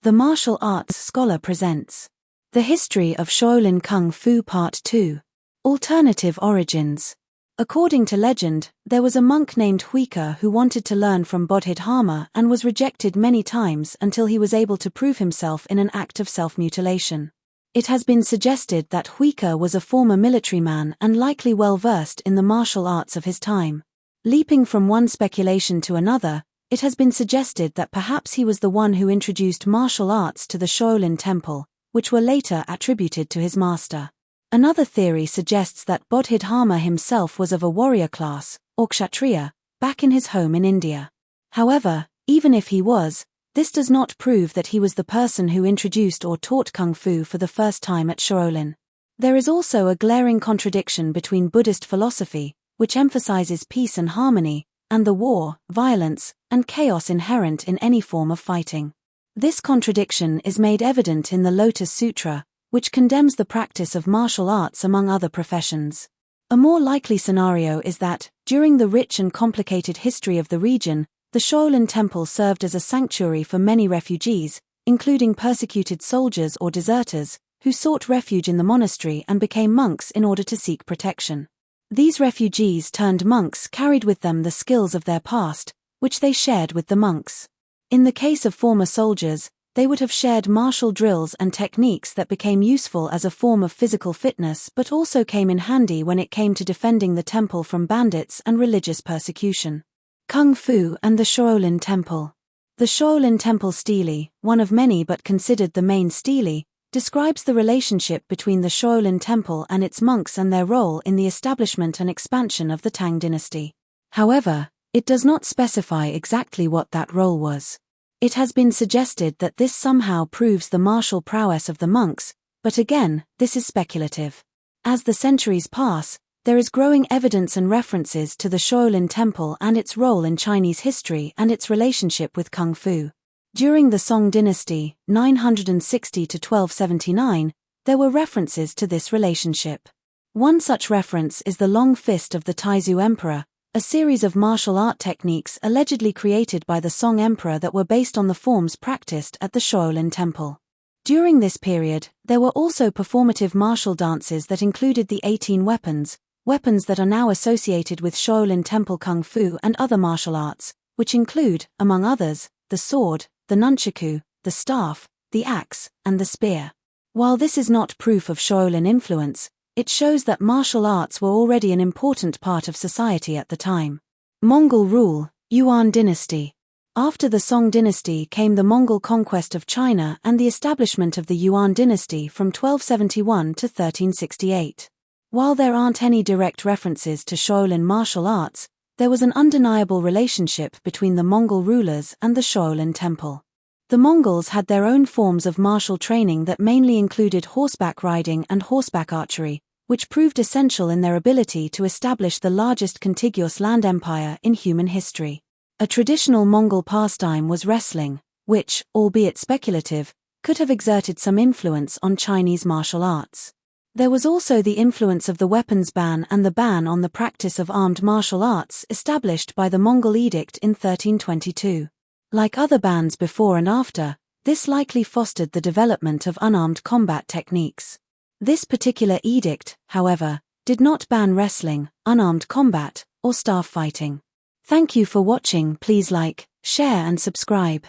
The Martial Arts Scholar presents The History of Shaolin Kung Fu Part 2. Alternative Origins. According to legend, there was a monk named Huike who wanted to learn from Bodhidharma and was rejected many times until he was able to prove himself in an act of self-mutilation. It has been suggested that Huike was a former military man and likely well versed in the martial arts of his time. Leaping from one speculation to another, it has been suggested that perhaps he was the one who introduced martial arts to the Shaolin Temple, which were later attributed to his master. Another theory suggests that Bodhidharma himself was of a warrior class, or kshatriya, back in his home in India. However, even if he was, this does not prove that he was the person who introduced or taught Kung Fu for the first time at Shaolin. There is also a glaring contradiction between Buddhist philosophy, which emphasizes peace and harmony, and the war, violence, and chaos inherent in any form of fighting. This contradiction is made evident in the Lotus Sutra, which condemns the practice of martial arts among other professions. A more likely scenario is that, during the rich and complicated history of the region, the Shaolin Temple served as a sanctuary for many refugees, including persecuted soldiers or deserters, who sought refuge in the monastery and became monks in order to seek protection. These refugees turned monks carried with them the skills of their past, which they shared with the monks. In the case of former soldiers, they would have shared martial drills and techniques that became useful as a form of physical fitness but also came in handy when it came to defending the temple from bandits and religious persecution. Kung Fu and the Shaolin Temple. The Shaolin Temple stele, one of many but considered the main stele, describes the relationship between the Shaolin Temple and its monks and their role in the establishment and expansion of the Tang dynasty. However, it does not specify exactly what that role was. It has been suggested that this somehow proves the martial prowess of the monks, but again, this is speculative. As the centuries pass, there is growing evidence and references to the Shaolin Temple and its role in Chinese history and its relationship with Kung Fu. During the Song dynasty, 960 to 1279, there were references to this relationship. One such reference is the Long Fist of the Taizu Emperor, a series of martial art techniques allegedly created by the Song Emperor that were based on the forms practiced at the Shaolin Temple. During this period, there were also performative martial dances that included the 18 weapons that are now associated with Shaolin Temple Kung Fu and other martial arts, which include, among others, the sword, the nunchaku, the staff, the axe, and the spear. While this is not proof of Shaolin influence, it shows that martial arts were already an important part of society at the time. Mongol rule, Yuan dynasty. After the Song dynasty came the Mongol conquest of China and the establishment of the Yuan dynasty from 1271 to 1368. While there aren't any direct references to Shaolin martial arts, there was an undeniable relationship between the Mongol rulers and the Shaolin Temple. The Mongols had their own forms of martial training that mainly included horseback riding and horseback archery, which proved essential in their ability to establish the largest contiguous land empire in human history. A traditional Mongol pastime was wrestling, which, albeit speculative, could have exerted some influence on Chinese martial arts. There was also the influence of the weapons ban and the ban on the practice of armed martial arts established by the Mongol edict in 1322. Like other bans before and after, this likely fostered the development of unarmed combat techniques. This particular edict, however, did not ban wrestling, unarmed combat, or staff fighting. Thank you for watching. Please like, share and subscribe.